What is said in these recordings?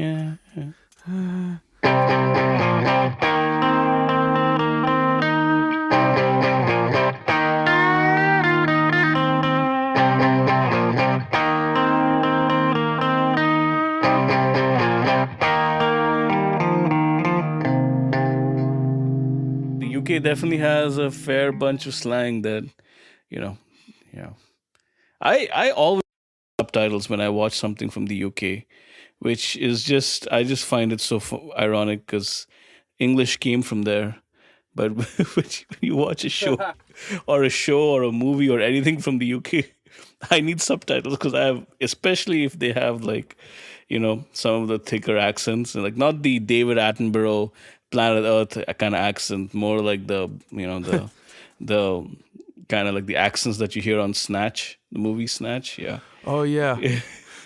Yeah. The UK definitely has a fair bunch of slang that, you know, yeah. I always subtitles when I watch something from the UK, which is just I just find it so ironic because English came from there. But when you watch a show or a movie or anything from the UK, I need subtitles because I have, especially if they have like, some of the thicker accents, and like not the David Attenborough Planet Earth kind of accent, more like the kind of like the accents that you hear on Snatch, the movie Snatch. Yeah. Oh yeah.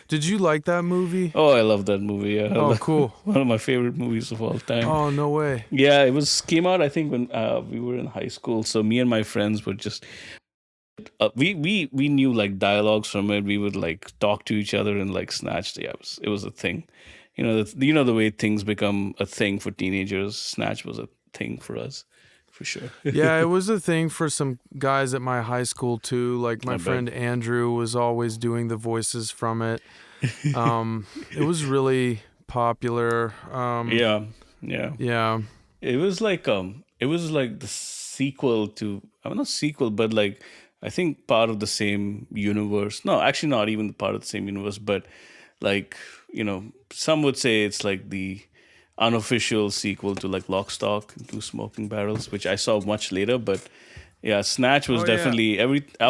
Did you like that movie? Oh, I love that movie. Yeah. Oh, cool. One of my favorite movies of all time. Oh, no way. Yeah, it was came out I think when we were in high school. So me and my friends would just we knew like dialogues from it. We would like talk to each other and like snatch. Yeah, it was a thing. The way things become a thing for teenagers. Snatch was a thing for us, for sure. Yeah, it was a thing for some guys at my high school too. Like my friend Andrew was always doing the voices from it. It was really popular. Yeah. Yeah. It was like the sequel to, I mean, not sequel, but like I think part of the same universe. No, actually not even part of the same universe, but like, some would say it's like the unofficial sequel to like Lock, Stock, and Two Smoking Barrels, which I saw much later. But yeah, Snatch was definitely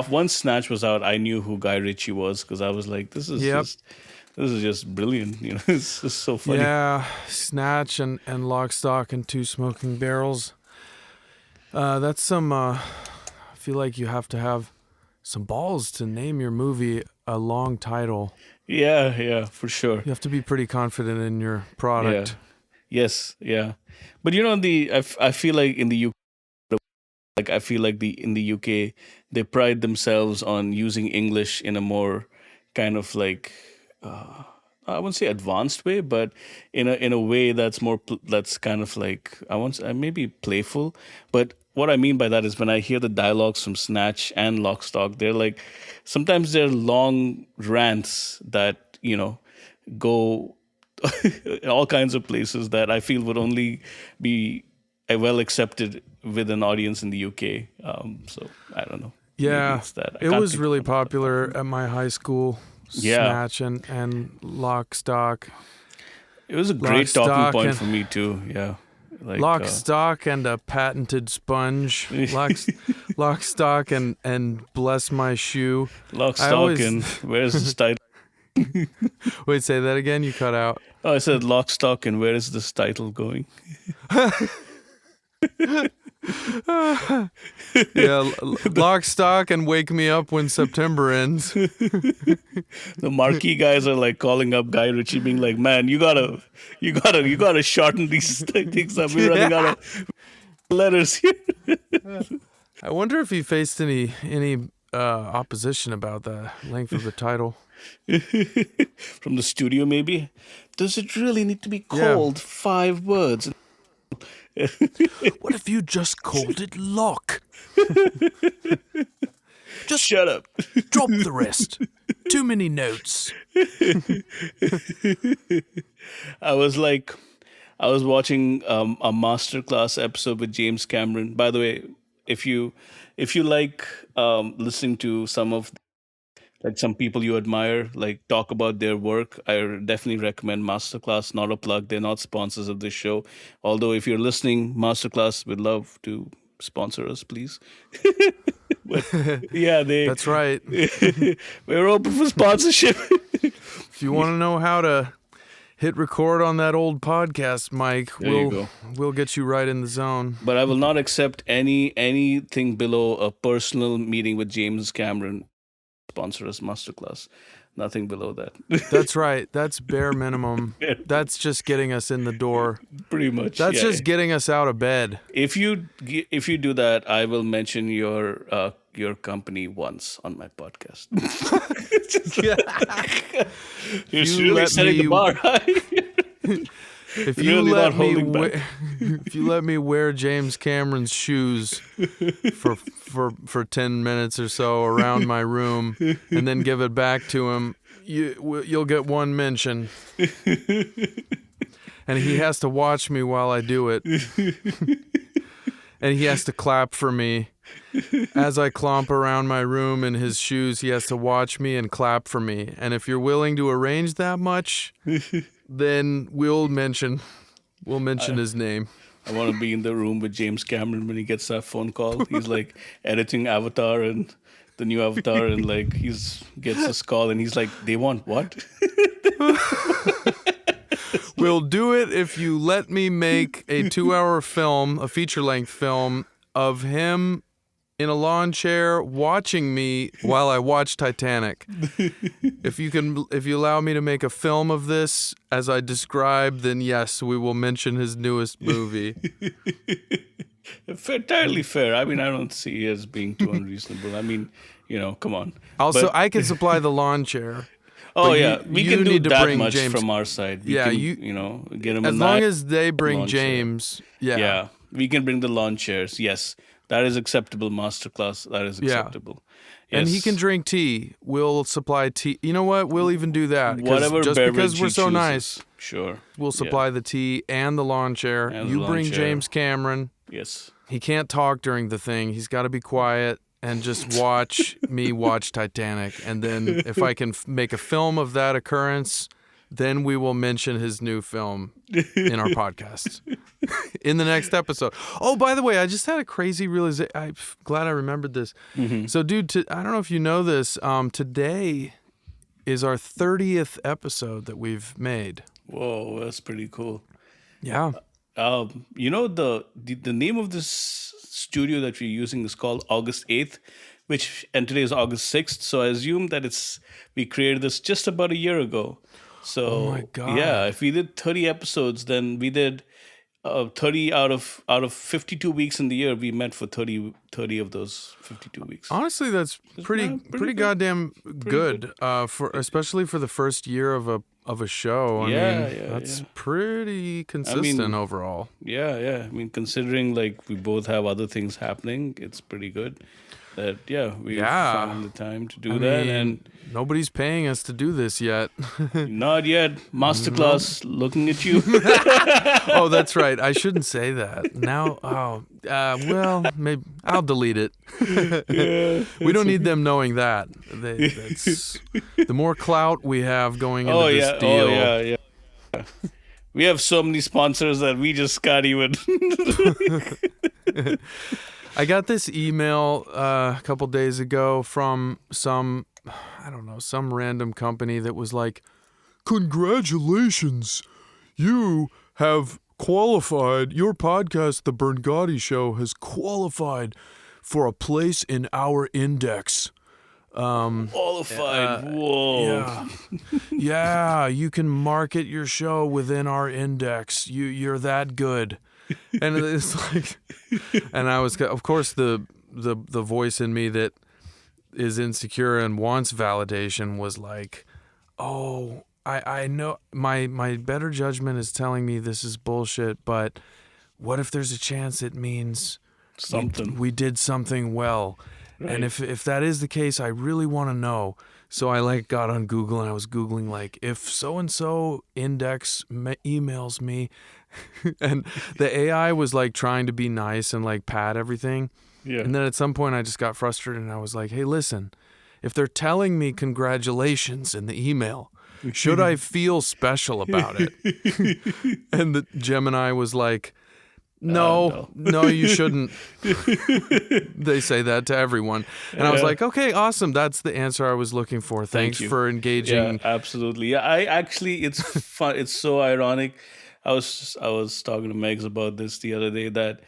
once Snatch was out, I knew who Guy Ritchie was because I was like, this is just brilliant. It's just so funny. Yeah, Snatch and Lock, Stock, and Two Smoking Barrels. That's some. I feel like you have to have some balls to name your movie a long title. Yeah, for sure. You have to be pretty confident in your product. Yeah. Yes, yeah. But I feel like in the UK, in the UK, they pride themselves on using English in a more kind of like, I wouldn't say advanced way, but in a way that's more that's kind of like, I won't say, maybe playful. But what I mean by that is when I hear the dialogues from Snatch and Lock, Stock, they're like sometimes they're long rants that go in all kinds of places that I feel would only be well accepted with an audience in the UK. So I don't know. Yeah, it was really popular at my high school. Yeah. Snatch and Lock, Stock. It was a great talking point for me too. Yeah. Like, Lock, Stock, and a patented sponge. Lock, Stock, and bless my shoe. Lock, Stock, and where's the title? Wait, say that again? You cut out. Oh, I said Lock, Stock, and where is this title going? Yeah, Lock, Stock, and wake me up when September ends. The marquee guys are like calling up Guy Ritchie, being like, "Man, you gotta shorten these things up. We're running out of letters here." I wonder if he faced any opposition about the length of the title from the studio. Maybe, does it really need to be called 5 words? What if you just called it Lock? Just shut up. Drop the rest. Too many notes. I was watching a masterclass episode with James Cameron. By the way, if you like listening to some of like some people you admire, like talk about their work, I definitely recommend Masterclass. Not a plug; they're not sponsors of this show. Although, if you're listening, Masterclass would love to sponsor us, please. But yeah, That's right. We're open for sponsorship. If you want to know how to hit record on that old podcast, Mike, we'll get you right in the zone. But I will not accept anything below a personal meeting with James Cameron. Sponsor us, Masterclass. Nothing below that. That's right. That's bare minimum. That's just getting us in the door. Pretty much. That's just getting us out of bed. If you do that, I will mention your company once on my podcast. You're really setting the bar high. If you Really not let me holding back. if you let me wear James Cameron's shoes for 10 minutes or so around my room and then give it back to him, you'll get one mention. And he has to watch me while I do it. And he has to clap for me. As I clomp around my room in his shoes, he has to watch me and clap for me. And if you're willing to arrange that much, then we'll mention his name. I want to be in the room with James Cameron when he gets that phone call. He's like editing Avatar and the new Avatar, and like gets this call, and he's like, "They want what?" We'll do it if you let me make a 2-hour film, a feature-length film of him in a lawn chair watching me while I watch Titanic. If you allow me to make a film of this as I described, then yes, we will mention his newest movie. Entirely fair. I mean, I don't see it as being too unreasonable. I mean, come on. Also, But- I can supply the lawn chair. Oh But yeah, we you can do need to that bring much James. from our side. We Yeah, can, get him As a long nice as they bring lawn chair. James, yeah. We can bring the lawn chairs. Yes, that is acceptable. Masterclass. That is Yeah. acceptable. Yes. And he can drink tea. We'll supply tea. You know what? We'll even do that. 'Cause Whatever just beverage because we're he so chooses. nice, Sure. we'll supply the tea and the lawn chair. And the You lawn bring chair. James Cameron. Yes. He can't talk during the thing. He's got to be quiet and just watch me watch Titanic. And then if I can make a film of that occurrence, then we will mention his new film in our podcast in the next episode. Oh, by the way, I just had a crazy realization. I'm glad I remembered this. Mm-hmm. So, dude, I don't know if you know this. Today is our 30th episode that we've made. Whoa, that's pretty cool. Yeah. The name of this studio that we're using is called August 8th, and today is August 6th. So I assume that we created this just about a year ago. So Oh my God. yeah, if we did 30 episodes, then we did 30 out of 52 weeks in the year. We met for 30 of those 52 weeks. Honestly, that's pretty good. goddamn good. For especially for the first year of a show. I mean, that's pretty consistent overall. Yeah. I mean, considering like we both have other things happening, it's pretty good. That we found the time to do that, and nobody's paying us to do this yet. not yet. Masterclass, looking at you. Oh, that's right. I shouldn't say that now. Well, maybe I'll delete it. We don't need them knowing that. That's the more clout we have going into this deal. Oh yeah. We have so many sponsors that we just can't even. I got this email a couple days ago from some random company that was like, "Congratulations, you have qualified. Your podcast, The Berngotti Show, has qualified for a place in our index." Qualified. Whoa. Yeah, you can market your show within our index. You're that good. And it's like, and I was, of course, the voice in me that is insecure and wants validation was like, oh, I know my better judgment is telling me this is bullshit, but what if there's a chance it means Something. we did something well? Right. And if that is the case, I really want to know. So I got on Google and I was Googling if so-and-so index emails me, and the AI was trying to be nice and pad everything. Yeah. And then at some point I just got frustrated and I was like, hey, listen, if they're telling me congratulations in the email, should I feel special about it? And the Gemini was like, no, you shouldn't. They say that to everyone. And I was like, okay, awesome. That's the answer I was looking for. Thanks for engaging. Yeah, absolutely. Yeah, it's fun. It's so ironic. I was talking to Megs about this the other day that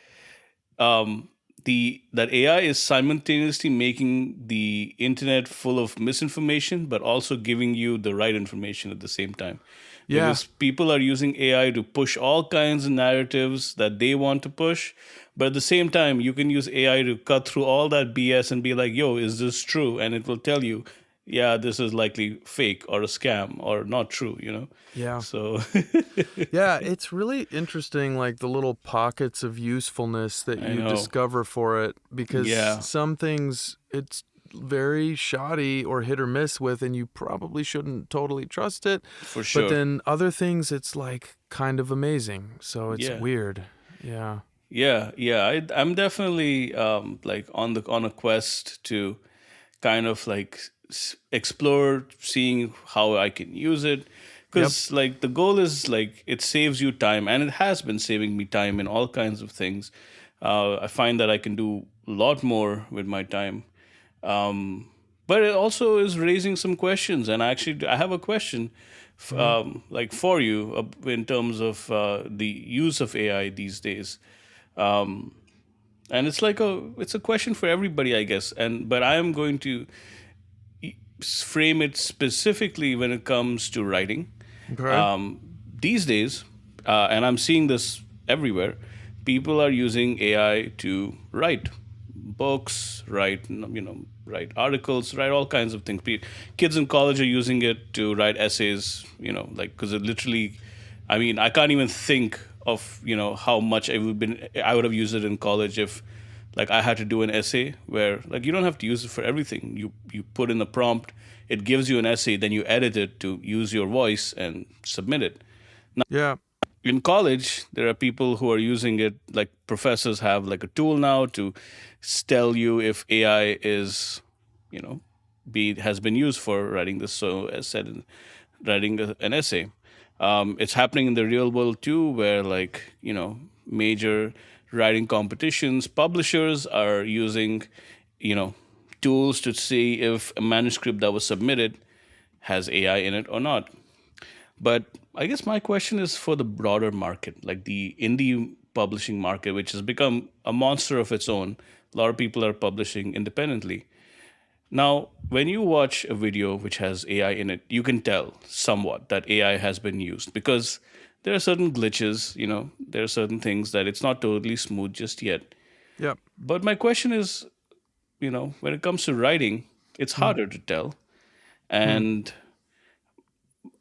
that AI is simultaneously making the internet full of misinformation, but also giving you the right information at the same time. Yeah. Because people are using AI to push all kinds of narratives that they want to push. But at the same time, you can use AI to cut through all that BS and be like, yo, is this true? And it will tell you, yeah, this is likely fake or a scam or not true, you know? Yeah. So, Yeah, it's really interesting, like the little pockets of usefulness that I you know. discover for it, because Yeah, some things it's very shoddy or hit or miss with, and you probably shouldn't totally trust it. for But sure. then other things, it's like kind of amazing. So it's Yeah. weird. Yeah. Yeah. I'm definitely like on a quest to kind of like explore seeing how I can use it, Yep. because like the goal is like it saves you time, and it has been saving me time in all kinds of things. I find that I can do a lot more with my time, but it also is raising some questions. And actually I have a question Hmm. like for you in terms of the use of AI these days. And it's a question for everybody, I guess. And but I am going to frame it specifically when it comes to writing. Okay. These days, and I'm seeing this everywhere, people are using AI to write books, write articles, write all kinds of things. Kids in college are using it to write essays, like because it literally, I mean, I can't even think of how much I would have used it in college if like I had to do an essay where like you don't have to use it for everything. You put in the prompt, it gives you an essay, then you edit it to use your voice and submit it. Yeah. In college, there are people who are using it, like professors have like a tool now to tell you if AI is, you know, has been used for writing this. So as said, in writing an essay, it's happening in the real world too, where like major writing competitions, publishers are using, you know, tools to see if a manuscript that was submitted has AI in it or not. But I guess my question is for the broader market, like the indie publishing market, which has become a monster of its own. A lot of people are publishing independently. Now, when you watch a video which has AI in it, you can tell somewhat that AI has been used because there are certain glitches, there are certain things that it's not totally smooth just yet. Yep. But my question is, when it comes to writing, it's Hmm. harder to tell. Hmm. And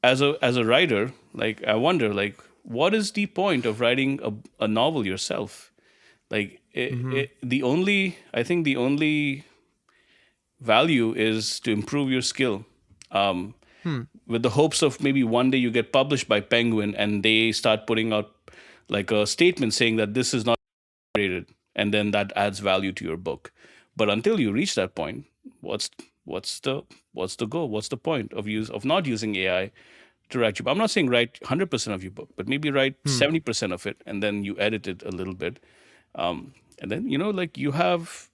as a writer, like I wonder, like what is the point of writing a novel yourself? Like Hmm. I think the only value is to improve your skill, um, Hmm. with the hopes of maybe one day you get published by Penguin and they start putting out like a statement saying that this is not rated, and then that adds value to your book. But until you reach that point, what's what's the what's the goal? What's the point of not using AI to write your book? I'm not saying write 100% of your book, but maybe write Hmm. 70% of it, and then you edit it a little bit, and then like you have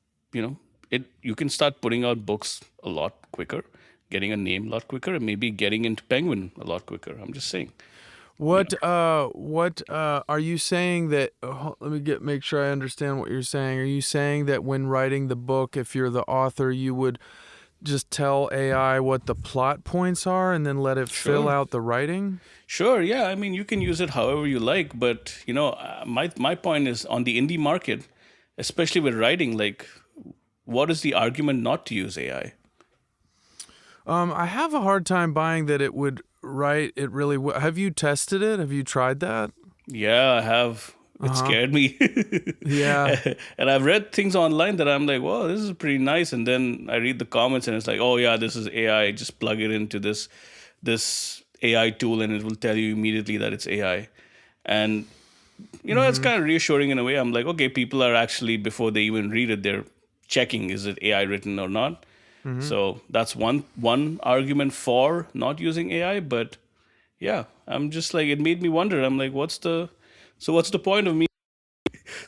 it. You can start putting out books a lot quicker, getting a name a lot quicker, and maybe getting into Penguin a lot quicker. I'm just saying. You know, What are you saying that let me get make sure I understand what you're saying. Are you saying that when writing the book, if you're the author, you would just tell AI what the plot points are and then let it fill sure. out the writing? Sure, yeah. I mean, you can use it however you like, but my point is on the indie market, especially with writing. Like, what is the argument not to use AI? I have a hard time buying that it would write it really Have you tested it? Have you tried that? Yeah, I have. It Uh-huh. scared me, Yeah. and I've read things online that I'm like, "Wow, this is pretty nice." And then I read the comments, and it's like, "Oh yeah, this is AI. Just plug it into this AI tool, and it will tell you immediately that it's AI." And it's Mhm. kind of reassuring in a way. I'm like, okay, people are actually, before they even read it, they're checking is it AI written or not. Mhm. So that's one argument for not using AI. But yeah, I'm just like, it made me wonder. I'm like, what's the point of me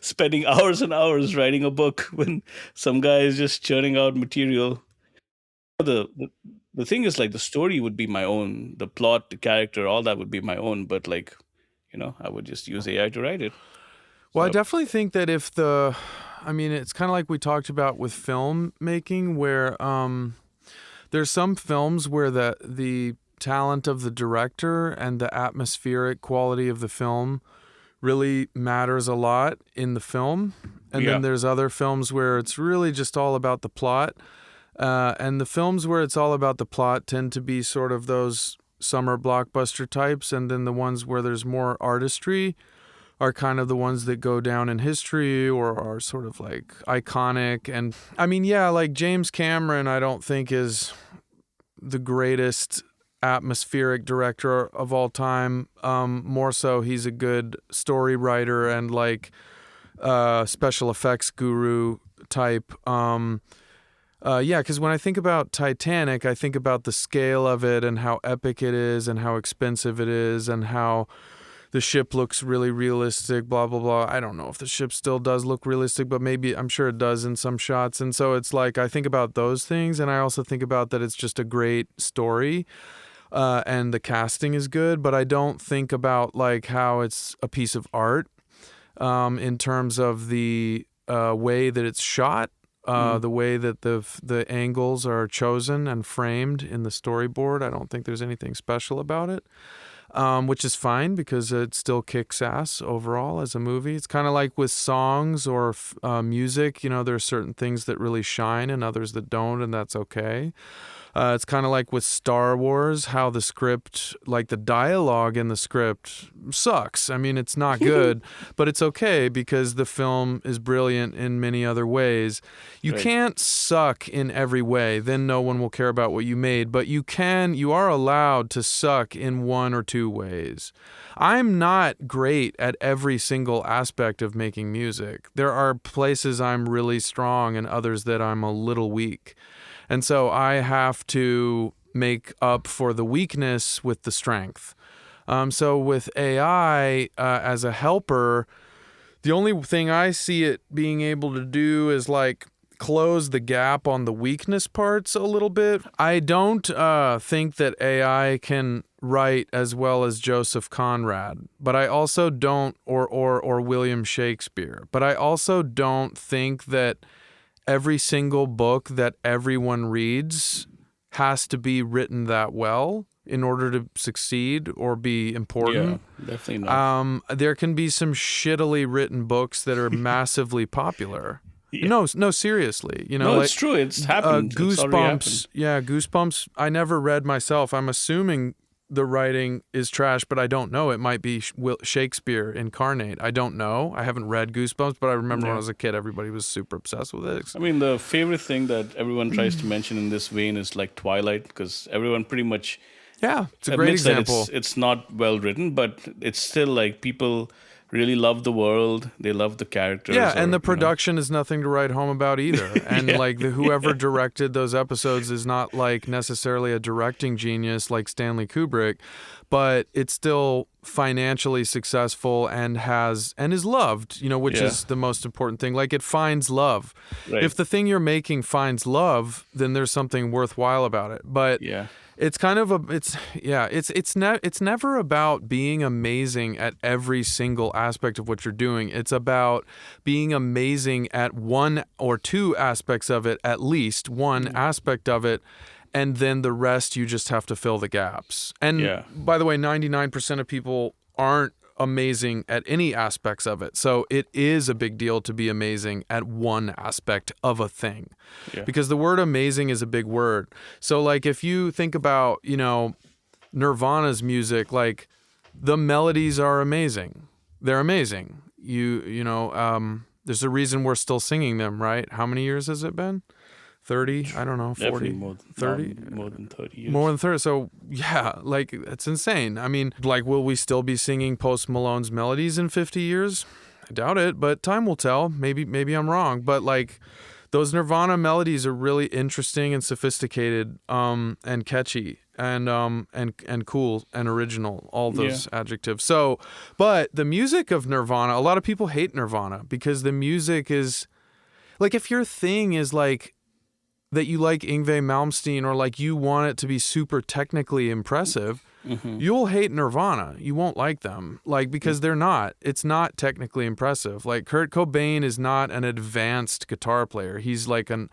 spending hours and hours writing a book when some guy is just churning out material? The thing is, like, the story would be my own, the plot, the character, all that would be my own. But like, I would just use AI to write it. Well, I So definitely think that I mean, it's kind of like we talked about with filmmaking, where there's some films where the talent of the director and the atmospheric quality of the film really matters a lot in the film. And then yeah. there's other films where it's really just all about the plot. And the films where it's all about the plot tend to be sort of those summer blockbuster types, and then the ones where there's more artistry are kind of the ones that go down in history or are sort of like iconic. And I mean, yeah, like James Cameron, I don't think is the greatest atmospheric director of all time. More so, he's a good story writer and like special effects guru type. Yeah, because when I think about Titanic, I think about the scale of it and how epic it is and how expensive it is and how the ship looks really realistic, blah, blah, blah. I don't know if the ship still does look realistic, but maybe I'm sure it does in some shots. And so it's like I think about those things, and I also think about that it's just a great story and the casting is good, but I don't think about like how it's a piece of art in terms of the way that it's shot. The way that the angles are chosen and framed in the storyboard, I don't think there's anything special about it, which is fine because it still kicks ass overall as a movie. It's kind of like with songs or music, you know, there are certain things that really shine and others that don't, and that's okay. It's kind of like with Star Wars, how the script, like the dialogue in the script sucks. I mean, it's not good, but it's okay because the film is brilliant in many other ways. You can't suck in every way, then no one will care about what you made, but you are allowed to suck in one or two ways. I'm not great at every single aspect of making music. There are places I'm really strong and others that I'm a little weak. And so I have to make up for the weakness with the strength. So with AI as a helper, the only thing I see it being able to do is like close the gap on the weakness parts a little bit. I don't think that AI can write as well as Joseph Conrad, but I also don't, or William Shakespeare, but I also don't think that every single book that everyone reads has to be written that well in order to succeed or be important. Yeah, definitely not. There can be some shittily written books that are massively popular. Yeah. No, seriously. You know, No, like, it's true. It's happened. It's already happened. Goosebumps. Yeah, Goosebumps. I never read myself. I'm assuming the writing is trash, but I don't know. It might be Shakespeare incarnate. I don't know. I haven't read Goosebumps, but I remember when I was a kid, everybody was super obsessed with it. I mean, the favorite thing that everyone tries to mention in this vein is like Twilight, because everyone pretty much Yeah, it's a great admits that example. it's not well written, but it's still like people really love the world. They love the characters. Yeah, and or, the production is nothing to write home about either. And like whoever directed those episodes is not like necessarily a directing genius like Stanley Kubrick, but it's still financially successful and is loved, you know, which is the most important thing. Like it finds love. Right. If the thing you're making finds love, then there's something worthwhile about it. But it's kind of it's never about being amazing at every single aspect of what you're doing. It's about being amazing at one or two aspects of it, at least one aspect of it, and then the rest you just have to fill the gaps. And by the way, 99% of people aren't amazing at any aspects of it. So it is a big deal to be amazing at one aspect of a thing. Because the word amazing is a big word. So like if you think about, you know, Nirvana's music, like the melodies are amazing. They're amazing. You know, there's a reason we're still singing them, right? How many years has it been? 30, I don't know, 40, definitely more than 30? More than 30 years. More than 30. So, yeah, like, it's insane. I mean, like, will we still be singing Post Malone's melodies in 50 years? I doubt it, but time will tell. Maybe I'm wrong. But, like, those Nirvana melodies are really interesting and sophisticated and catchy and cool and original, all those adjectives. So, but the music of Nirvana, a lot of people hate Nirvana because the music is, like, if your thing is, like, that you like Yngwie Malmsteen or like you want it to be super technically impressive, you'll hate Nirvana. You won't like them, like, because they're not. It's not technically impressive. Like Kurt Cobain is not an advanced guitar player. He's like an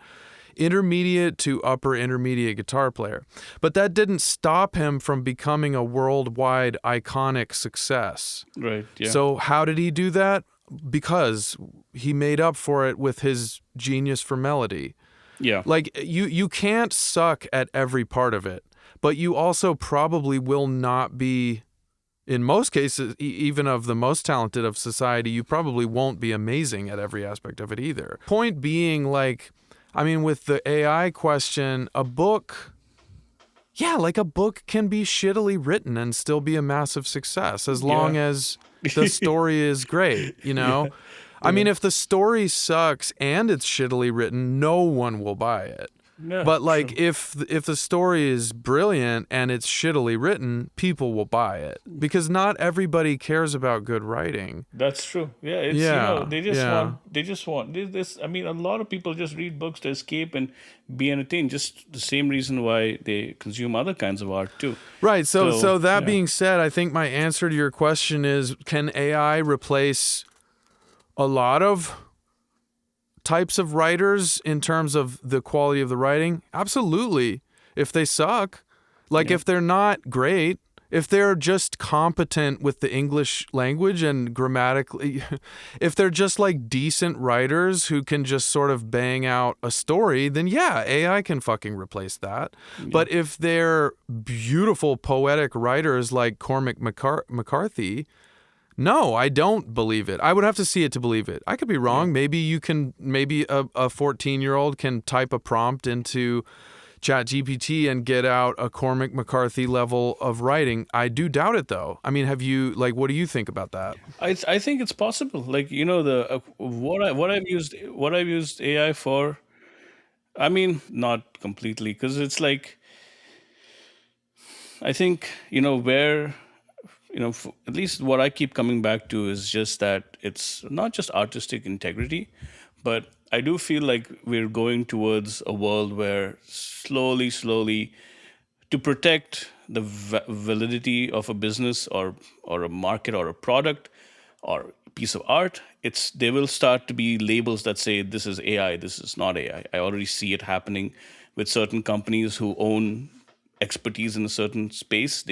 intermediate to upper intermediate guitar player. But that didn't stop him from becoming a worldwide iconic success. Right. Yeah. So how did he do that? Because he made up for it with his genius for melody. Yeah. Like you can't suck at every part of it, but you also probably will not be, in most cases, even of the most talented of society, you probably won't be amazing at every aspect of it either. Point being, like, I mean, with the AI question, a book, yeah, like a book can be shittily written and still be a massive success as long Yeah. as the story is great, you know? I mean, if the story sucks and it's shittily written, no one will buy it. Yeah, But like true. if the story is brilliant and it's shittily written, people will buy it because not everybody cares about good writing. That's true. Yeah, it's Yeah, yeah. they just want this. I mean, a lot of people just read books to escape and be entertained. Just the same reason why they consume other kinds of art too. Right. So So that yeah, being said, I think my answer to your question is, can AI replace a lot of types of writers in terms of the quality of the writing? Absolutely. If they suck, like yeah, if they're not great, if they're just competent with the English language and grammatically, if they're just like decent writers who can just sort of bang out a story, then yeah, AI can fucking replace that. yeah, But if they're beautiful poetic writers like Cormac McCarthy, no, I don't believe it. I would have to see it to believe it. I could be yeah. wrong. Maybe a 14-year-old can type a prompt into ChatGPT and get out a Cormac McCarthy level of writing. I do doubt it though. I mean, what do you think about that? I think it's possible. Like the what I've used AI for. I mean, not completely, because it's like I think where at least what I keep coming back to is just that it's not just artistic integrity, but I do feel like we're going towards a world where slowly, to protect the validity of a business or a market or a product or piece of art, it's there will start to be labels that say this is AI, this is not AI. I already see it happening with certain companies who own expertise in a certain space.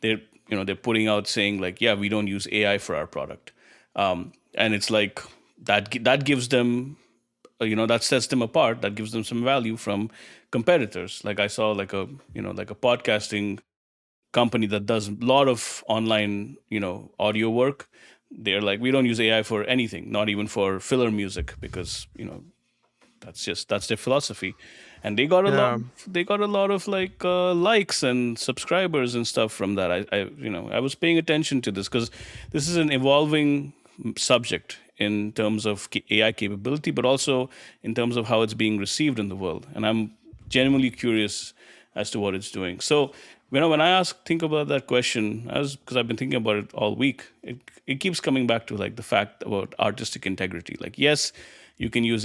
They're putting out saying like, yeah, we don't use AI for our product, and it's like that gives them that sets them apart, that gives them some value from competitors. Like I saw like a podcasting company that does a lot of online audio work. They're like, we don't use AI for anything, not even for filler music, because that's their philosophy. And Yeah. they got a lot of like likes and subscribers and stuff from that. I was paying attention to this because this is an evolving subject in terms of AI capability, but also in terms of how it's being received in the world. And I'm genuinely curious as to what it's doing. So when I think about that question, as because I've been thinking about it all week, it keeps coming back to like the fact about artistic integrity. Like, yes, you can use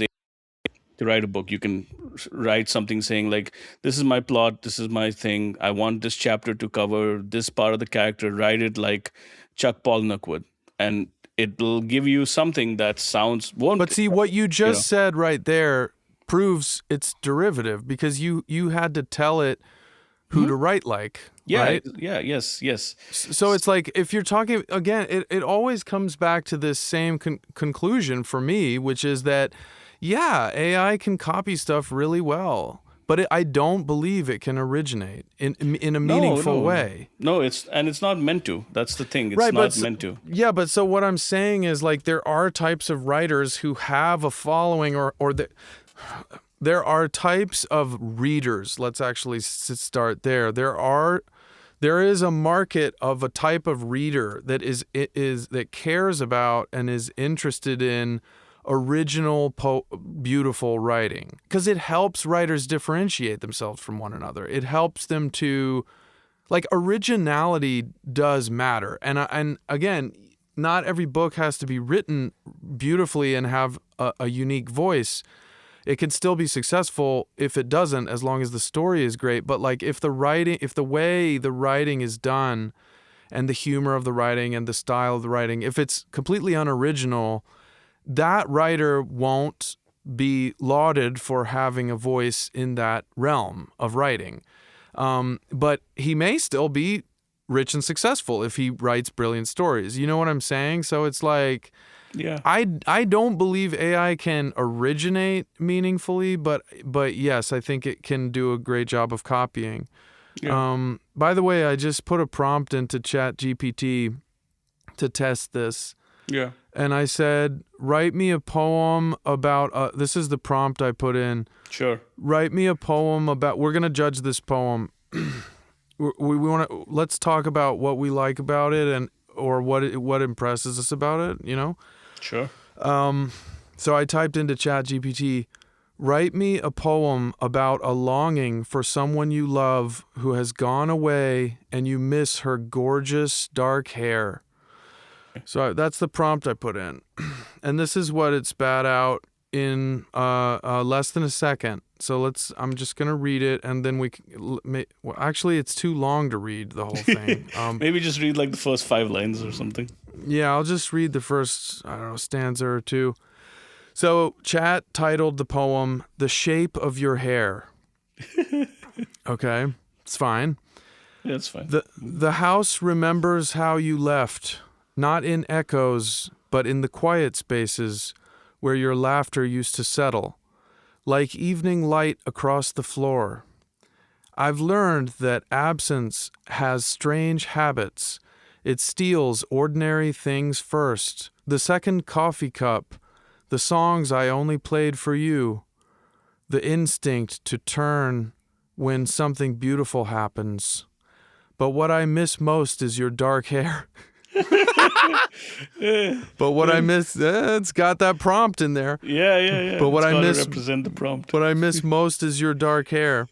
to write a book. You can write something saying like, this is my plot, this is my thing, I want this chapter to cover this part of the character, write it like Chuck Palahniuk would, and it'll give you something that sounds won't But see, what you you just know said right there proves it's derivative because you had to tell it who Mhm. to write like, Yeah, right? yeah, yes. So it's like if you're talking again, it always comes back to this same conclusion for me, which is that, yeah, AI can copy stuff really well, but I don't believe it can originate in a No, meaningful no, no, way. no. It's not meant to. That's the thing. It's Right, but not meant to. yeah, but so what I'm saying is like there are types of writers who have a following there are types of readers. Let's actually start there. There is a market of a type of reader that cares about and is interested in original beautiful writing because it helps writers differentiate themselves from one another. It helps them to, like, originality does matter. And again, not every book has to be written beautifully and have a unique voice. It can still be successful if it doesn't, as long as the story is great. But like if the way the writing is done and the humor of the writing and the style of the writing, if it's completely unoriginal, that writer won't be lauded for having a voice in that realm of writing. But he may still be rich and successful if he writes brilliant stories. You know what I'm saying? So it's like, Yeah. I don't believe AI can originate meaningfully, but yes, I think it can do a great job of copying. Yeah. By the way, I just put a prompt into ChatGPT to test this. Yeah. And I said, write me a poem about, this is the prompt I put in. Sure. Write me a poem about, we're going to judge this poem. we want to, let's talk about what we like about it and, or what impresses us about it, you know? Sure. So I typed into ChatGPT, write me a poem about a longing for someone you love who has gone away and you miss her gorgeous dark hair. So that's the prompt I put in. And this is what it spat out in less than a second. So I'm just going to read it and then well, actually it's too long to read the whole thing. Maybe just read like the first 5 lines or something. Yeah, I'll just read the first, I don't know, stanza or two. So Chat titled the poem, The Shape of Your Hair. Okay, it's fine. Yeah, it's fine. The house remembers how you left, not in echoes, but in the quiet spaces where your laughter used to settle, like evening light across the floor. I've learned that absence has strange habits. It steals ordinary things first. The second coffee cup, the songs I only played for you, the instinct to turn when something beautiful happens. But what I miss most is your dark hair. But what I miss, it's got that prompt in there. Yeah. But what It's I gotta miss, represent the prompt. what I miss most is your dark hair.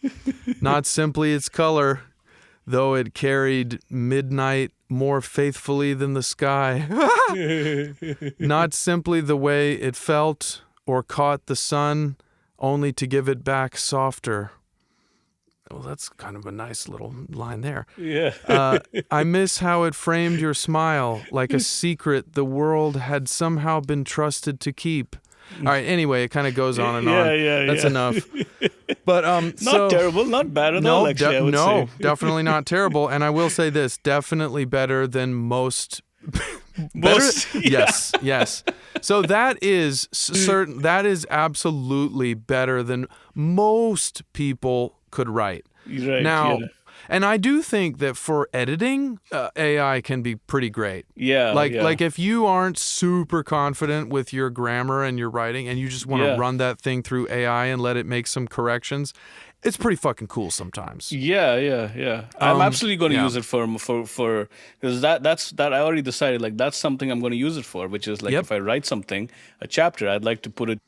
Not simply its color, though it carried midnight more faithfully than the sky. Not simply the way it felt or caught the sun, only to give it back softer. Well, that's kind of a nice little line there. Yeah. I miss how it framed your smile, like a secret the world had somehow been trusted to keep. All right, anyway, it kind of goes on and on. Yeah. That's enough. But Not terrible, not bad at all, actually, I would say. Definitely not terrible. And I will say this, definitely better than most. Most, yeah. Yes. So that is certain. That is absolutely better than most people could write. Right. Now, yeah. and I do think that for editing, AI can be pretty great. Yeah. Like if you aren't super confident with your grammar and your writing, and you just want to run that thing through AI and let it make some corrections, it's pretty fucking cool sometimes. Yeah. I'm absolutely going to use it for because that's I already decided, like, that's something I'm going to use it for, which is like, if I write something, a chapter, I'd like to put it,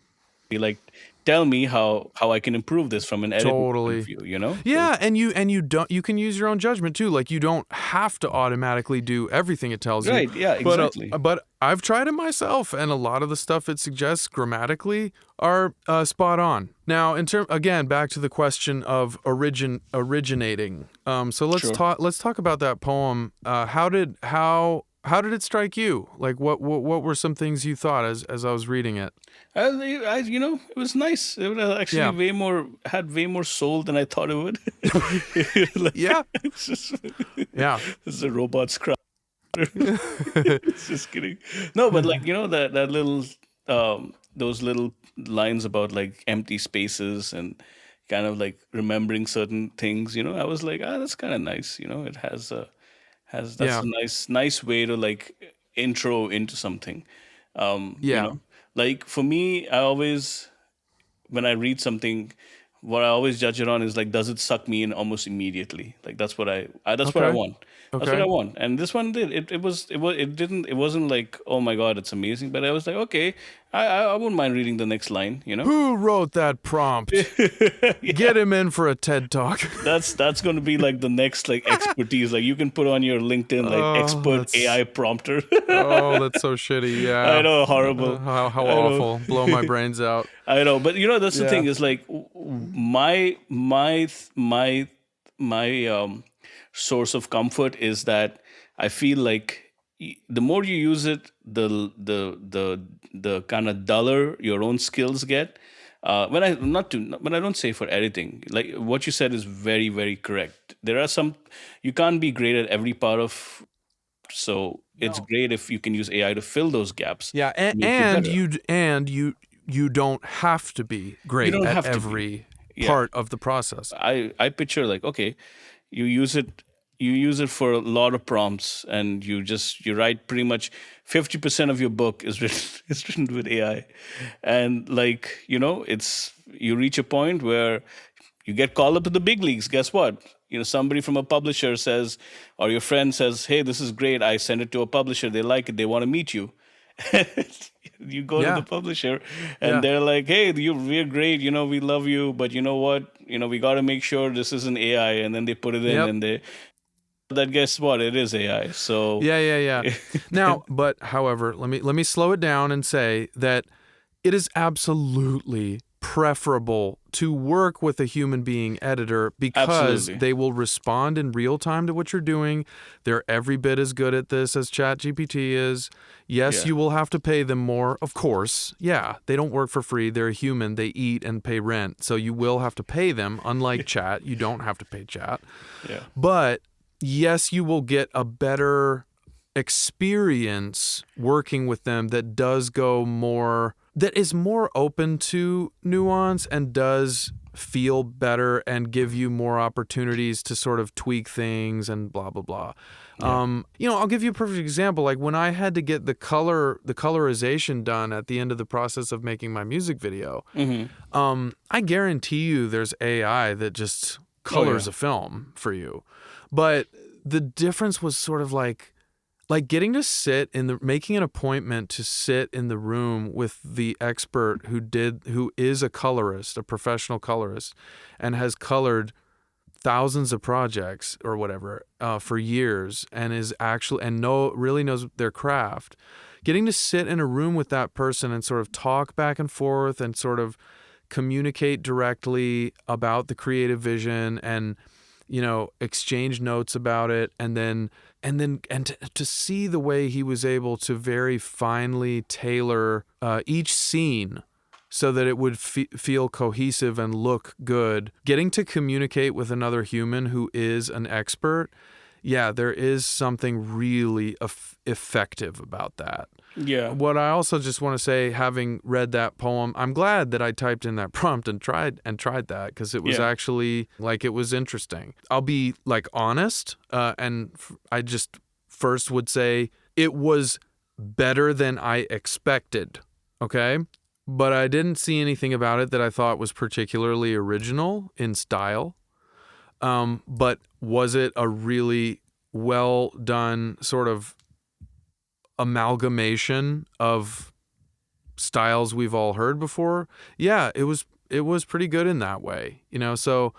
be like, tell me how I can improve this from an editing point of view, you know? Yeah, and you can use your own judgment too. Like, you don't have to automatically do everything it tells you. Right, yeah, exactly. But I've tried it myself, and a lot of the stuff it suggests grammatically are spot on. Now, again, back to the question of originating. So let's talk about that poem. How did it strike you? Like, what were some things you thought as I was reading it? It was nice. It was actually had way more soul than I thought it would. Like, Yeah. It's just, Yeah. this is a robot's cry. It's just kidding. No, but like, that little those little lines about like empty spaces and kind of like remembering certain things, I was like, that's kind of nice. It that's a nice way to like intro into something. Yeah. Like for me, when I read something, what I always judge it on is like, does it suck me in almost immediately? Like that's what that's what I Okay. want. That's what Okay. I want. And this one did. It wasn't like, oh my God, it's amazing. But I was like, okay, I wouldn't mind reading the next line, Who wrote that prompt? Get him in for a TED Talk. That's going to be like the next like expertise. Like you can put on your LinkedIn like expert AI prompter. Oh, that's so shitty. Yeah. I know, horrible. How I know. awful. Blow my brains out. I know, but that's the Yeah. thing is like my source of comfort is that I feel like the more you use it, the kind of duller your own skills get. When I don't say for editing, like what you said is very, very correct. There are some, you can't be great at every part of gaps. So it's No. great if you can use AI to fill those gaps Yeah, to make you better. you don't have to be You great don't at have to be. every Yeah. part of the process. I picture like, okay, you use it you use it for a lot of prompts, and you write pretty much 50% of your book is written is written with AI. And like, it's you reach a point where you get called up to the big leagues. Guess what? Somebody from a publisher says, or your friend says, hey, this is great. I send it to a publisher. They like it. They want to meet you. You go to the Yeah, publisher and yeah, they're like, hey, we're great. We love you. But you know what? We got to make sure this isn't AI. And then they put it in yep, and guess what? It is AI. So, yeah. Now, but however, let me slow it down and say that it is absolutely preferable to work with a human being editor because absolutely. they will respond in real time to what you're doing. They're every bit as good at this as ChatGPT is. Yes, Yeah. you will have to pay them more, of course. Yeah, they don't work for free. They're a human. They eat and pay rent. So you will have to pay them. Unlike Chat, you don't have to pay Chat. Yeah. But yes, you will get a better experience working with them that is more open to nuance and does feel better and give you more opportunities to sort of tweak things and blah blah blah. Yeah. I'll give you a perfect example. Like when I had to get the colorization done at the end of the process of making my music video, Hmm. I guarantee you there's AI that just Oh, yeah. colors a film for you. But the difference was sort of like getting to making an appointment to sit in the room with the expert who is a colorist, a professional colorist, and has colored thousands of projects or whatever for years, and really knows their craft. Getting to sit in a room with that person and sort of talk back and forth and sort of communicate directly about the creative vision and exchange notes about it, to see the way he was able to very finely tailor each scene so that it would feel cohesive and look good. Getting to communicate with another human who is an expert, yeah, there is something really effective about that. Yeah. What I also just want to say, having read that poem, I'm glad that I typed in that prompt and tried that, because it was Yeah. actually it was interesting. I'll be honest, I just first would say it was better than I expected. Okay. But I didn't see anything about it that I thought was particularly original in style. But was it a really well done sort of amalgamation of styles we've all heard before? Yeah, it was pretty good in that way, so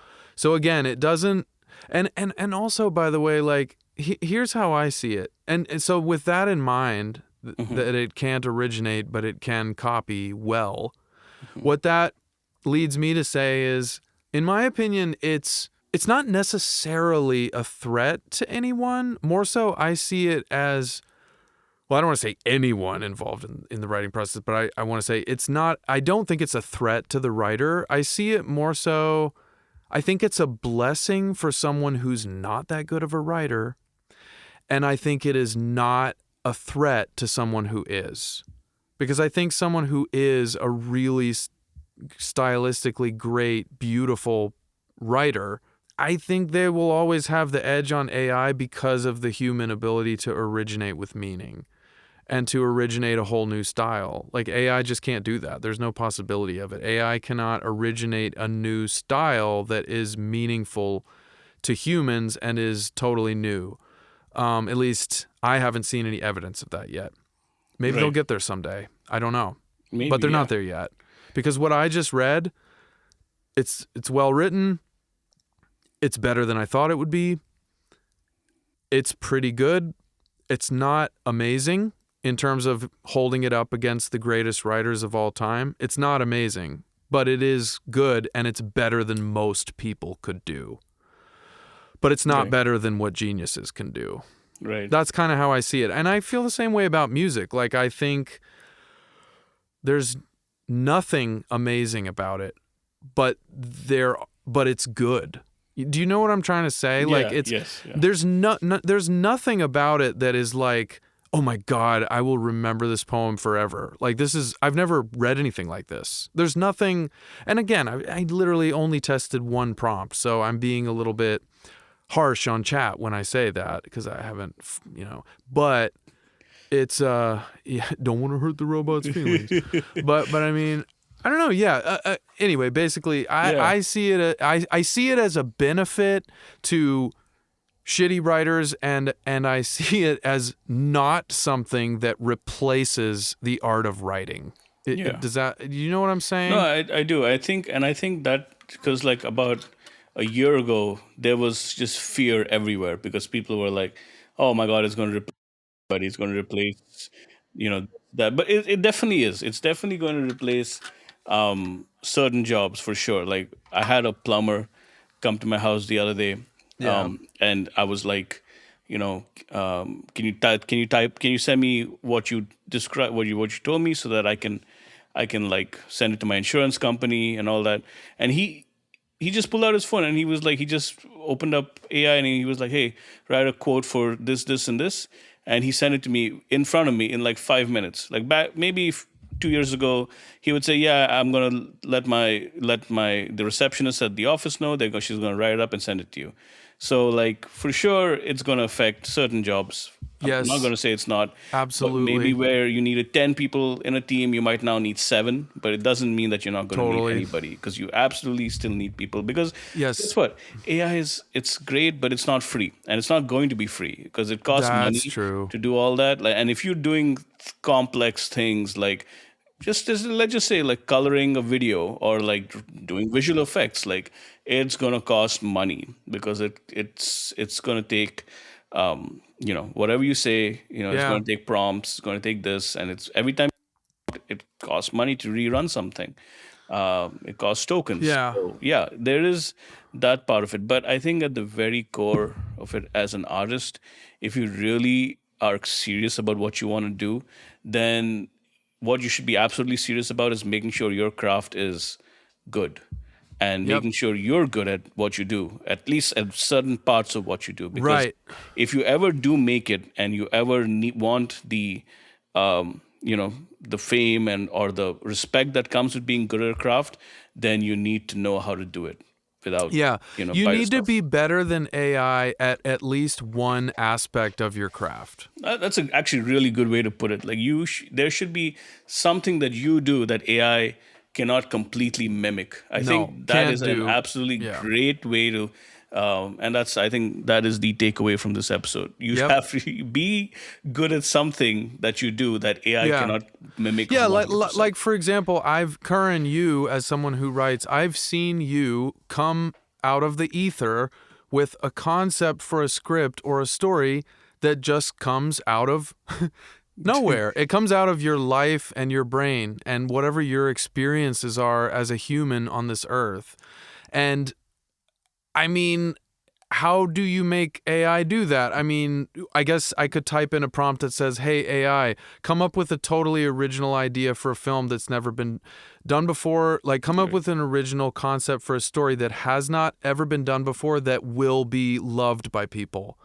again, it doesn't, and also, by the way, here's how I see it, and so with that in mind, Hmm. that it can't originate but it can copy well, what that leads me to say is, in my opinion, it's not necessarily a threat to anyone. More so, I see it as, well, I don't want to say anyone involved in the writing process, but I want to say I don't think it's a threat to the writer. I see it more so, I think it's a blessing for someone who's not that good of a writer. And I think it is not a threat to someone who is. Because I think someone who is a really stylistically great, beautiful writer, I think they will always have the edge on AI because of the human ability to originate with meaning and to originate a whole new style. Like, AI just can't do that. There's no possibility of it. AI cannot originate a new style that is meaningful to humans and is totally new. At least I haven't seen any evidence of that yet. Maybe they'll Right. get there someday. I don't know. But Maybe. they're Yeah. not there yet. Because what I just read, it's well written. It's better than I thought it would be. It's pretty good. It's not amazing in terms of holding it up against the greatest writers of all time. It's not amazing, but it is good, and it's better than most people could do. But it's not Right. better than what geniuses can do. Right. That's kind of how I see it. And I feel the same way about music. Like, I think there's nothing amazing about it, but it's good. Do you know what I'm trying to say? Like Yeah. it's Yes. Yeah. there's nothing about it that is like, oh my God, I will remember this poem forever. Like I've never read anything like this. There's nothing, and again, I literally only tested one prompt, so I'm being a little bit harsh on chat when I say that because I haven't, but it's yeah, don't want to hurt the robot's feelings, but I mean, I don't know. Yeah. Anyway, basically, Yeah. I see it. I see it as a benefit to shitty writers, and I see it as not something that replaces the art of writing. Yeah. Does that? Do you know what I'm No, saying? I do. I think that because like about a year ago, there was just fear everywhere because people were like, "Oh my God, it's going to replace, but it's going to replace, that." But it definitely is. It's definitely going to replace certain jobs for sure. Like I had a plumber come to my house the other day, Yeah. and I was like, can you send me what you describe, what you told me, so that I can like send it to my insurance company and all that. And he just pulled out his phone and he was like, he just opened up AI and he was like, hey, write a quote for this and this, and he sent it to me in front of me in like 5 minutes. Like back maybe 2 years ago, he would say, yeah, I'm gonna let my the receptionist at the office know. She's gonna write it up and send it to you. So like for sure, it's gonna affect certain jobs. I'm not Yes. gonna say it's not, but maybe Absolutely. where you needed 10 people in a team, you might now need seven. But it doesn't mean that you're not gonna need Totally. anybody, because you absolutely still need people. Because Yes. guess what? AI it's great, but it's not free, and it's not going to be free because it costs That's money true. to do all that. Like, and if you're doing complex things like let's just say like coloring a video or like doing visual effects, like it's gonna cost money because it's gonna take whatever you say, it's Yeah. gonna take prompts, it's gonna take this, and it's every time it costs money to rerun something. It costs tokens. Yeah. So yeah, there is that part of it. But I think at the very core of it, as an artist, if you really are serious about what you want to do, then what you should be absolutely serious about is making sure your craft is good and Yep. making sure you're good at what you do, at least at certain parts of what you do. Because Right. if you ever do make it and you ever want um, you know, the fame and or the respect that comes with being good at a craft, then you need to know how to do it without, Yeah. You by need to yourself. be better than AI at least one aspect of your craft. That's actually a really good way to put it. Like there should be something that you do that AI cannot completely mimic. I No, think that is can't an do. absolutely Yeah. great way to, and I think that is the takeaway from this episode. You Yep. have to be good at something that you do that AI Yeah. cannot mimic Yeah, 100%. like for example, Karan, you as someone who writes, I've seen you come out of the ether with a concept for a script or a story that just comes out of nowhere. It comes out of your life and your brain and whatever your experiences are as a human on this earth. And I mean, how do you make AI do that? I mean, I guess I could type in a prompt that says, hey, AI, come up with a totally original idea for a film that's never been done before. Like, come up Right. with an original concept for a story that has not ever been done before that will be loved by people.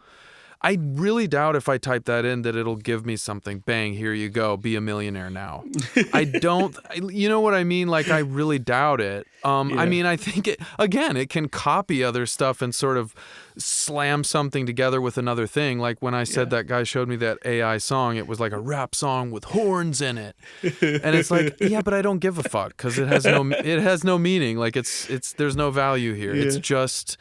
I really doubt if I type that in that it'll give me something. Bang, here you go. Be a millionaire now. I don't, you know what I mean? Like, I really doubt it. I Yeah. mean, I think it can copy other stuff and sort of slam something together with another thing. Like when I said Yeah. that guy showed me that AI song, it was like a rap song with horns in it. And it's like, yeah, but I don't give a fuck because it has no meaning. Like there's no value here. It's Yeah. just,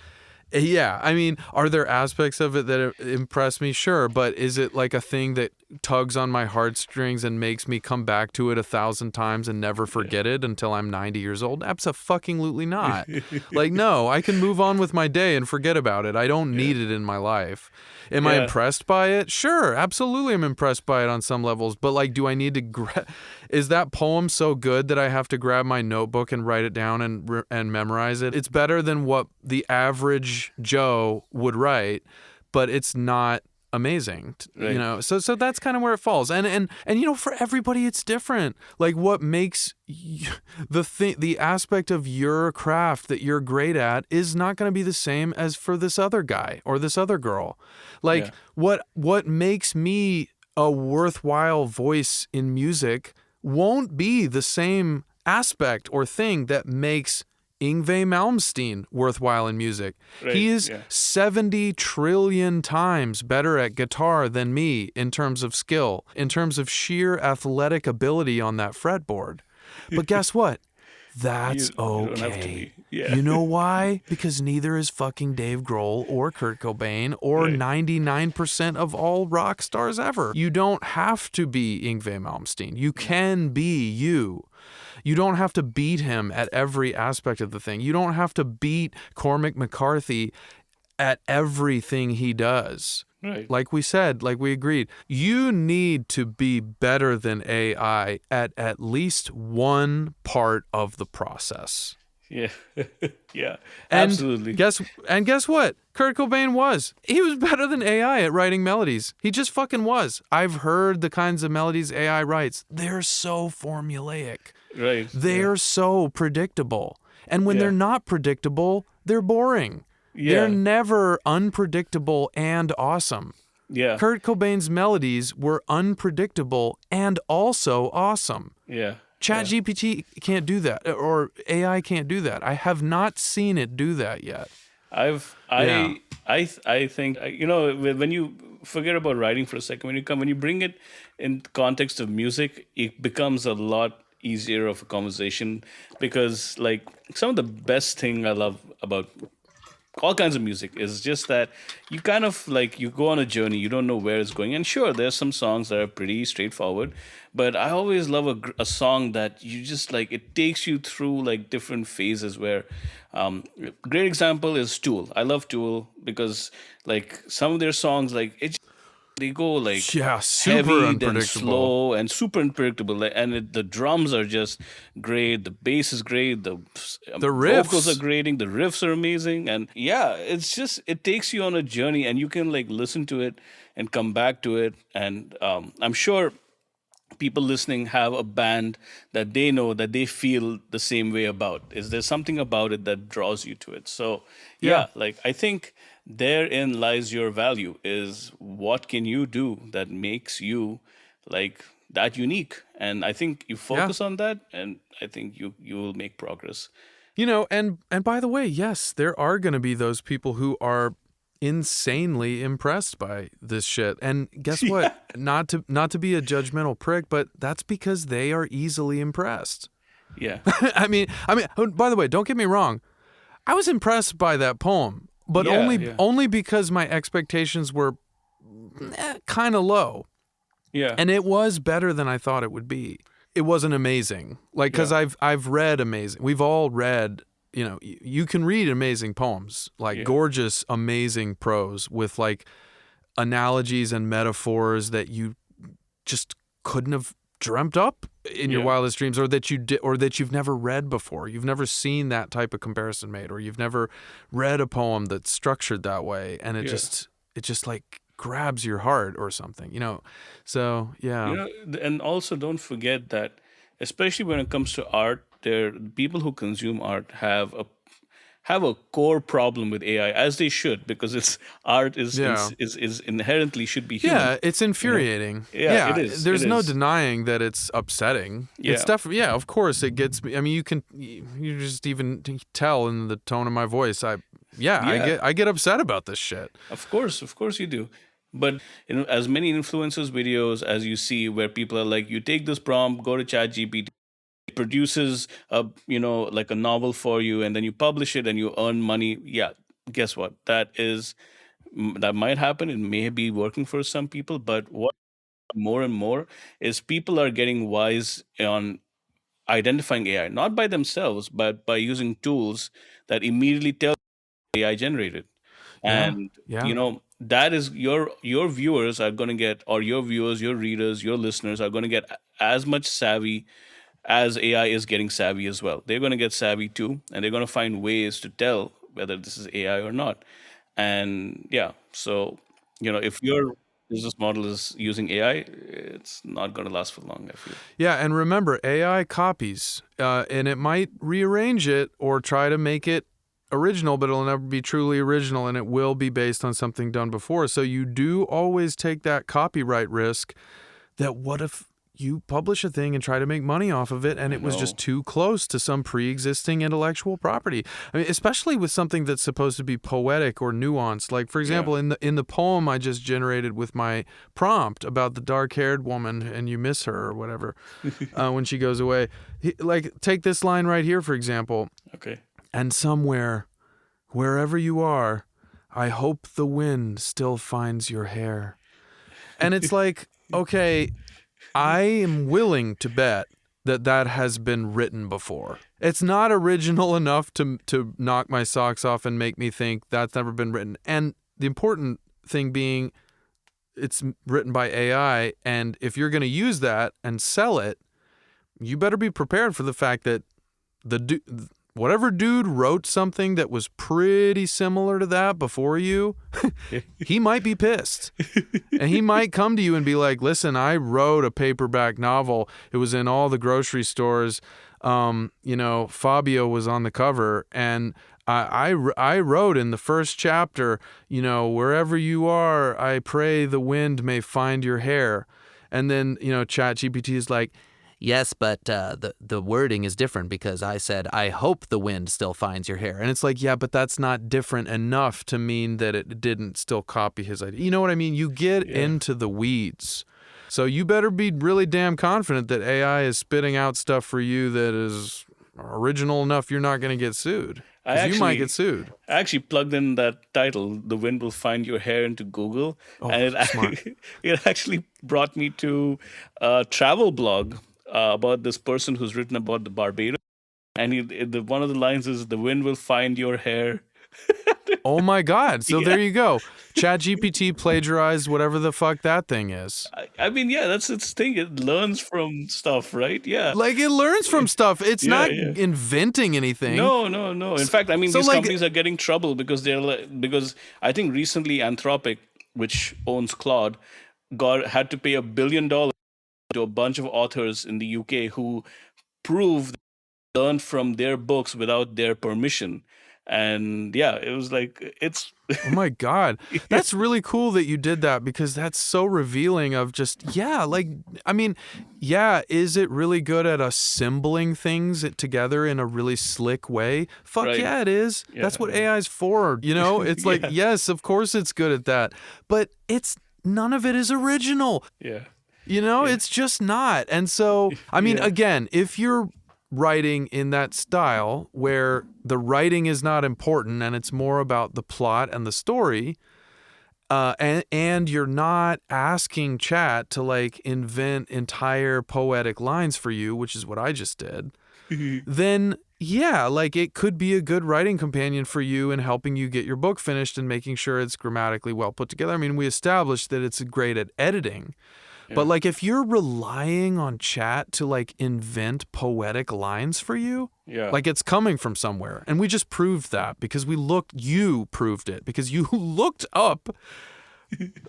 yeah, I mean, are there aspects of it that impress me? Sure, but is it like a thing that tugs on my heartstrings and makes me come back to it 1,000 times and never forget it until I'm 90 years old? Abso-fucking-lutely not. Like, no, I can move on with my day and forget about it. I don't Yeah. need it in my life. Am I Yeah. impressed by it? Sure, absolutely I'm impressed by it on some levels. But like, do I need to is that poem so good that I have to grab my notebook and write it down and memorize it? It's better than what the average Joe would write, but it's not amazing, Right. so that's kind of where it falls. And for everybody it's different. Like what makes the aspect of your craft that you're great at is not going to be the same as for this other guy or this other girl. Yeah. Like what makes me a worthwhile voice in music won't be the same aspect or thing that makes Yngwie Malmsteen worthwhile in music. Right. He is Yeah. 70 trillion times better at guitar than me in terms of skill, in terms of sheer athletic ability on that fretboard. But guess what? That's You don't have to okay. be. Yeah. You know why? Because neither is fucking Dave Grohl or Kurt Cobain or Right. 99% of all rock stars ever. You don't have to be Yngwie Malmsteen. You can be you. You don't have to beat him at every aspect of the thing. You don't have to beat Cormac McCarthy at everything he does. Right. Like we said, like we agreed, you need to be better than AI at least one part of the process. Yeah. Yeah. And Absolutely. guess what? Kurt Cobain was. He was better than AI at writing melodies. He just fucking was. I've heard the kinds of melodies AI writes. They're so formulaic. Right. Yeah. They're so predictable. And when they're Yeah. not predictable, they're boring. They're Yeah. never unpredictable and awesome. Yeah. Kurt Cobain's melodies were unpredictable and also awesome. Yeah. ChatGPT can't do that, or AI can't do that. I have not seen it do that yet. I've Yeah. I think when you forget about writing for a second, when you bring it in context of music, it becomes a lot easier of a conversation, because like some of the best thing I love about all kinds of music is just that you kind of like you go on a journey, you don't know where it's going. And sure, there's some songs that are pretty straightforward, but I always love a song that you just like, it takes you through like different phases where great example is Tool. I love Tool because like some of their songs, like they go like Yeah, super heavy then unpredictable. slow and super unpredictable, and the drums are just great, the bass is great, the The vocals are riffs. great, the riffs are amazing, and yeah, it's just it takes you on a journey, and you can like listen to it and come back to it. And I'm sure people listening have a band that they know that they feel the same way about. Is there something about it that draws you to it? So Yeah. yeah, like I think therein lies your value, is what can you do that makes you like that unique. And I think you Yeah. focus on that, and I think you will make progress. And by the way, yes, there are going to be those people who are insanely impressed by this shit. And guess Yeah. what? Not to be a judgmental prick, but that's because they are easily impressed. Yeah. I mean, oh, by the way, don't get me wrong. I was impressed by that poem, but Yeah. only Yeah. only because my expectations were kind of low, Yeah. and it was better than I thought it would be. It wasn't amazing, like because Yeah. I've read amazing. We've all read. You can read amazing poems, like Yeah. gorgeous, amazing prose with like analogies and metaphors that you just couldn't have dreamt up in your Yeah. wildest dreams, or that or that you've never read before. You've never seen that type of comparison made, or you've never read a poem that's structured that way, and Yeah. it just like grabs your heart or something. So yeah, And also don't forget that, especially when it comes to art, there people who consume art have a core problem with AI, as they should, because it's art yeah. is inherently should be human. Yeah, it's You know? infuriating. Yeah, it Yeah, is. It there's no is. denying that it's upsetting. It's Yeah. definitely, yeah, of course it gets me. I mean, you just even tell in the tone of my voice. Yeah. I get upset about this shit. Of course you do. But as many influencers videos as you see where people are like, you take this prompt, go to ChatGPT, produces a like a novel for you, and then you publish it and you earn money. Yeah, guess what? That might happen. It may be working for some people, but what more and more is people are getting wise on identifying AI, not by themselves, but by using tools that immediately tell AI generated. Yeah, And yeah, that is your viewers are going to get, or your viewers, your readers, your listeners are going to get as much savvy as AI is getting savvy as well. They're going to get savvy too, and they're going to find ways to tell whether this is AI or not. And yeah, so if your business model is using AI, it's not going to last for long, I feel. Yeah, and remember, AI copies, and it might rearrange it or try to make it original, but it'll never be truly original, and it will be based on something done before. So you do always take that copyright risk that what if you publish a thing and try to make money off of it and I it was know. just too close to some pre-existing intellectual property. I mean, especially with something that's supposed to be poetic or nuanced. Like, for Yeah. example, in the poem I just generated with my prompt about the dark-haired woman and you miss her or whatever when she goes away. Like, take this line right here, for example. Okay. And somewhere, wherever you are, I hope the wind still finds your hair. And it's like, okay, I am willing to bet that that has been written before. It's not original enough to knock my socks off and make me think that's never been written. And the important thing being, it's written by AI, and if you're going to use that and sell it, you better be prepared for the fact that the whatever dude wrote something that was pretty similar to that before you, he might be pissed. And he might come to you and be like, listen, I wrote a paperback novel. It was in all the grocery stores. Fabio was on the cover. And I wrote in the first chapter, wherever you are, I pray the wind may find your hair. And then, ChatGPT is like, yes, but the wording is different because I said, I hope the wind still finds your hair. And it's like, yeah, but that's not different enough to mean that it didn't still copy his idea. You know what I mean? You get into the weeds. So you better be really damn confident that AI is spitting out stuff for you that is original enough you're not going to get sued. Because you might get sued. I actually plugged in that title, "The Wind Will Find Your Hair," into Google, and Smart. it actually brought me to a travel blog about this person who's written about the Barbados, and one of the lines is, "The wind will find your hair." Oh my God. So Yeah. there you go. ChatGPT plagiarized whatever the fuck that thing is. I mean, yeah, that's its thing. It learns from stuff, right? Yeah. Like, it learns from stuff. It's Yeah, not yeah. inventing anything. No, no, no. In fact, I mean, So, these like, companies are getting trouble because because I think recently Anthropic, which owns Claude, had to pay $1 billion to a bunch of authors in the UK who proved they learned from their books without their permission. And yeah, it was like it's oh my God. That's really cool that you did that because that's so revealing of just, yeah, like, I mean, yeah, is it really good at assembling things together in a really slick way? Fuck right. yeah, it is. Yeah, That's what yeah. AI is for. It's like, Yeah. yes, of course it's good at that. But none of it is original. Yeah. It's just not. And so, I mean, Yeah. again, if you're writing in that style where the writing is not important and it's more about the plot and the story, and you're not asking chat to like invent entire poetic lines for you, which is what I just did, then yeah, like it could be a good writing companion for you in helping you get your book finished and making sure it's grammatically well put together. I mean, we established that it's great at editing. But like if you're relying on chat to like invent poetic lines for you, Yeah. like it's coming from somewhere. And we just proved that because you proved it because you looked up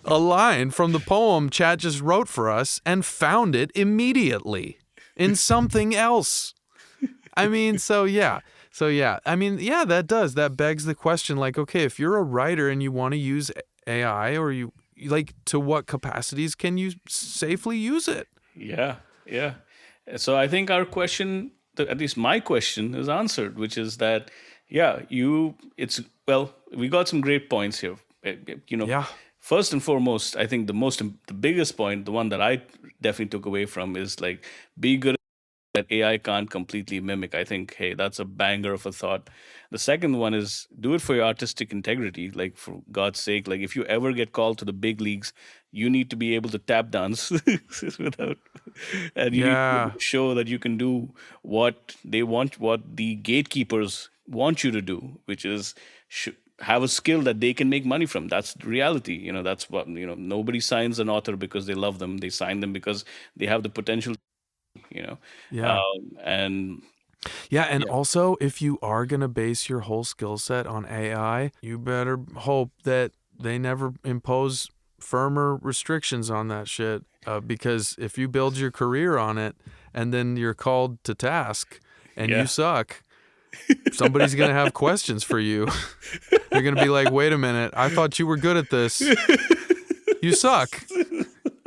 a line from the poem chat just wrote for us and found it immediately in something else. I mean, so yeah. I mean, yeah, that begs the question, like, okay, if you're a writer and you want to use AI or you like, to what capacities can you safely use it? Yeah. Yeah. So I think our question, at least my question, is answered, which is that, yeah, we got some great points here. Yeah. First and foremost, I think the biggest point, the one that I definitely took away from is like, be good that AI can't completely mimic. I think, hey, that's a banger of a thought. The second one is do it for your artistic integrity. Like, for God's sake, like if you ever get called to the big leagues, you need to be able to tap dance without, and you need to be able Yeah. to show that you can do what they want, what the gatekeepers want you to do, which is have a skill that they can make money from. That's the reality. That's what, nobody signs an author because they love them. They sign them because they have the potential, you know. Yeah. And Yeah. And yeah, also, if you are going to base your whole skill set on AI, you better hope that they never impose firmer restrictions on that shit, because if you build your career on it and then you're called to task and Yeah. you suck, somebody's going to have questions for you. They're going to be like, wait a minute, I thought you were good at this. You suck.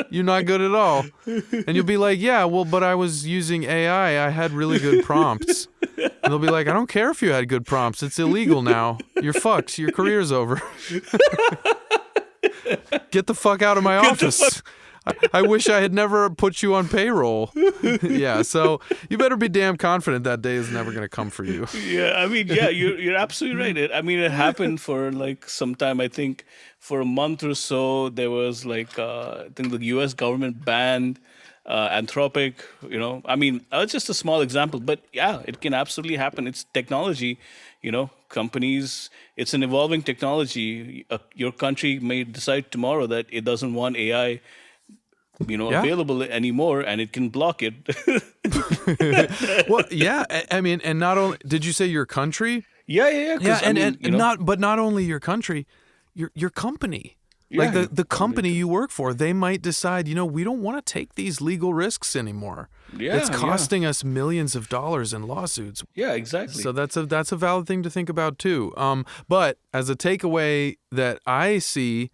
You're not good at all. And you'll be like, yeah, well, but I was using AI. I had really good prompts. And they'll be like, I don't care if you had good prompts. It's illegal now. You're fucked. Your career's over. Get the fuck out of my office. I wish I had never put you on payroll. Yeah, so you better be damn confident that day is never going to come for you. Yeah, I mean, yeah, you're absolutely right. It happened for like some time. I think for a month or so, there was like I think the U.S. government banned Anthropic. I mean, just a small example, but yeah, it can absolutely happen. It's technology. Companies. It's an evolving technology. Your country may decide tomorrow that it doesn't want AI Yeah. available anymore, and it can block it. Well, yeah, I mean, and not only did you say your country? Yeah. Yeah, 'Cause, I mean, not only your country, your company. Like Yeah, the company you work for, they might decide, we don't want to take these legal risks anymore. Yeah, It's costing us millions of dollars in lawsuits. yeah, exactly. So that's a valid thing to think about too. But as a takeaway that I see,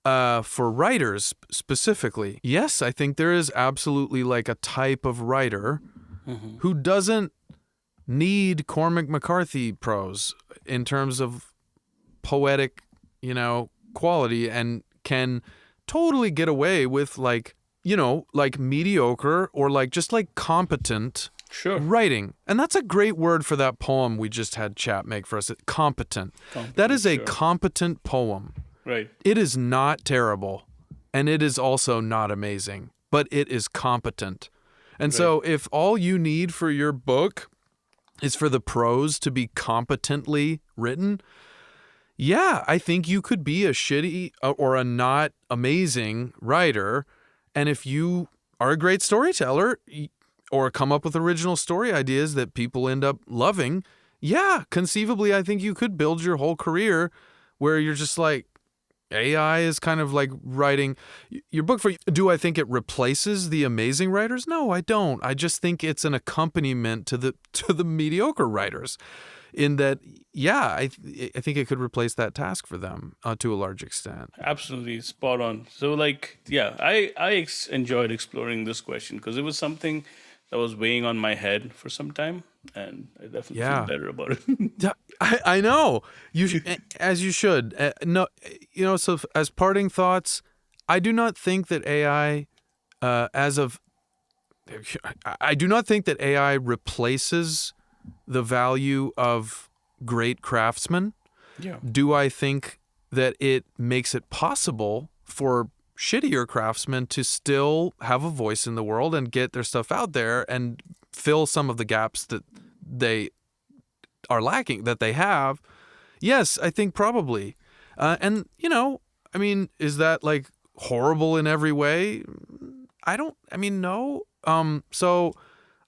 for writers specifically, yes, I think there is absolutely like a type of writer who doesn't need Cormac McCarthy prose in terms of poetic, quality, and can totally get away with like mediocre or like just like competent Sure. writing. And that's a great word for that poem we just had Chat make for us. Competent. That is a sure. competent poem. Right. It is not terrible, and it is also not amazing, but it is competent. And so if all you need for your book is for the prose to be competently written, yeah, I think you could be a shitty or a not amazing writer. And if you are a great storyteller or come up with original story ideas that people end up loving, yeah, conceivably, I think you could build your whole career where you're just like, AI is kind of like writing your book for you. Do I think it replaces the amazing writers? No, I don't. I just think it's an accompaniment to the mediocre writers, in that, yeah, I think it could replace that task for them to a large extent. Absolutely spot on. So, like, yeah, I enjoyed exploring this question because it was something that was weighing on my head for some time, and I definitely feel better about it. Yeah, I know as you should. No, so as parting thoughts, I do not think that AI, I do not think that AI replaces the value of great craftsmen. Yeah. Do I think that it makes it possible for shittier craftsmen to still have a voice in the world and get their stuff out there and fill some of the gaps that they are lacking, that they have? Yes, I think probably. And, I mean, is that like horrible in every way? No. So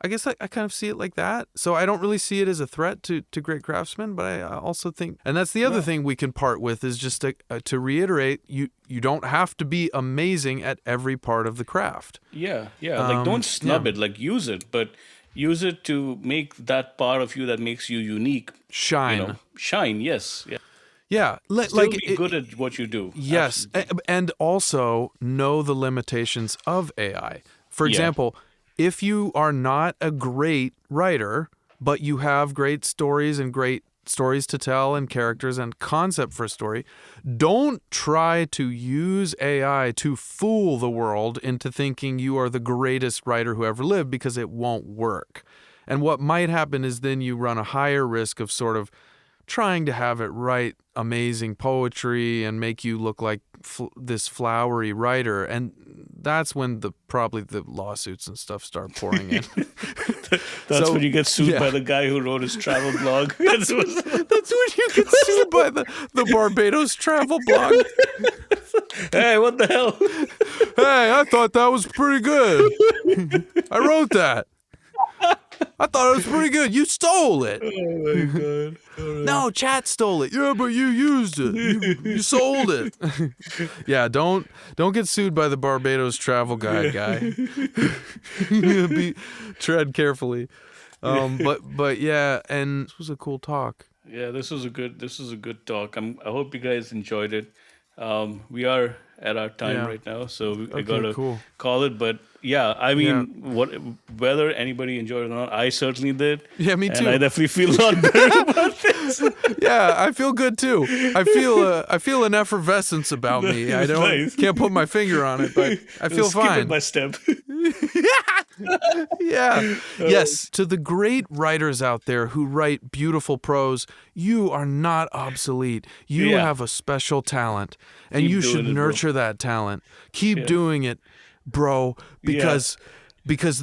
I guess I kind of see it like that. So I don't really see it as a threat to great craftsmen, but I also think, and that's the other thing we can part with, is just to reiterate, you don't have to be amazing at every part of the craft. Yeah. Like, don't snub it. Like, use it, but use it to make that part of you that makes you unique Shine. Shine. Yes. Yeah. Yeah. Still be good at what you do. Yes. And also know the limitations of AI. For example, if you are not a great writer, but you have great stories and great stories to tell and characters and concept for a story, don't try to use AI to fool the world into thinking you are the greatest writer who ever lived, because it won't work. And what might happen is then you run a higher risk of sort of trying to have it write amazing poetry and make you look like this flowery writer, and that's when probably the lawsuits and stuff start pouring in. That's when you get sued by the guy who wrote his travel blog. That's when you get sued by the Barbados travel blog. Hey, what the hell? Hey, I thought that was pretty good. I wrote that. I thought it was pretty good. You stole it. Oh my god. All right. No, chat stole it. Yeah, but you used it. You sold it. Yeah, don't get sued by the Barbados travel guide guy. Tread carefully. But yeah, and this was a cool talk. Yeah, this was a good talk. I hope you guys enjoyed it. We are at our time Yeah. right now, so I Okay, gotta cool. call it. But yeah, I Yeah. mean, whether anybody enjoyed it or not, I certainly did. Yeah, me And too. I definitely feel a lot better about this. Yeah, I feel good too. I feel an effervescence about me. I Nice. can't put my finger on it, but I feel Skip it fine. by step. Yeah. Yes, to the great writers out there who write beautiful prose, you are not obsolete. You Yeah. have a special talent, and Keep you doing should it, bro. nurture that talent. Keep Yeah. doing it, bro, because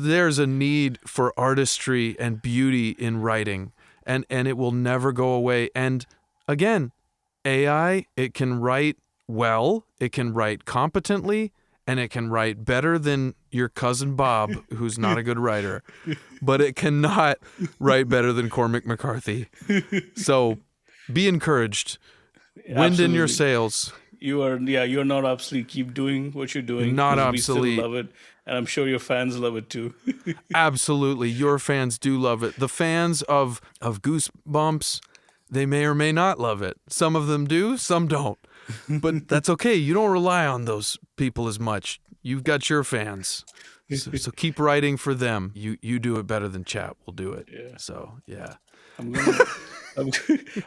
there's a need for artistry and beauty in writing, and it will never go away. And again, AI, it can write well, it can write competently, and it can write better than your cousin Bob, who's not a good writer, but it cannot write better than Cormac McCarthy. So be encouraged. Wind in your Absolutely. sails. You're not obsolete. Keep doing what you're doing. Not 'Cause we still obsolete. love it. And I'm sure your fans love it too. Absolutely. Your fans do love it. The fans of Goosebumps, they may or may not love it. Some of them do, some don't. But that's okay. You don't rely on those people as much. You've got your fans. So keep writing for them. You do it better than chat will do it. Yeah. So, yeah. I'm gonna, I'm,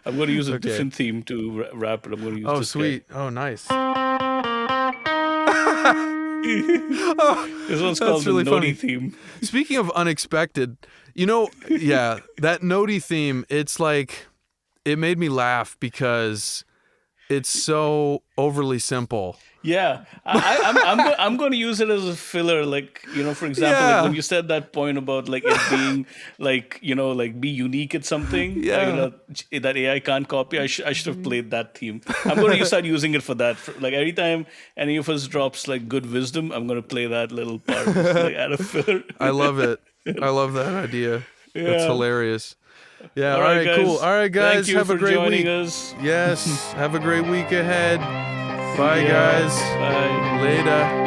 I'm gonna use a Okay. different theme to wrap it. I'm gonna use Oh, this sweet. Oh, nice. guy. This one's That's called really the Noti funny. theme. Speaking of unexpected, yeah, that Noti theme, it's like, it made me laugh because it's so overly simple. Yeah, I'm going to use it as a filler. Like, for example, Yeah. like when you said that point about like it being like, like be unique at something. Yeah. That AI can't copy. I should have played that theme. I'm going to start using it for that. Like every time any of us drops like good wisdom, I'm going to play that little part, like add a filler. I love it. I love that idea. It's Yeah. hilarious. Yeah, all right, right, cool. guys. All right, guys, Thank you have for a great joining week. us. Yes, have a great week ahead. Bye, Yeah. guys. Bye. Later.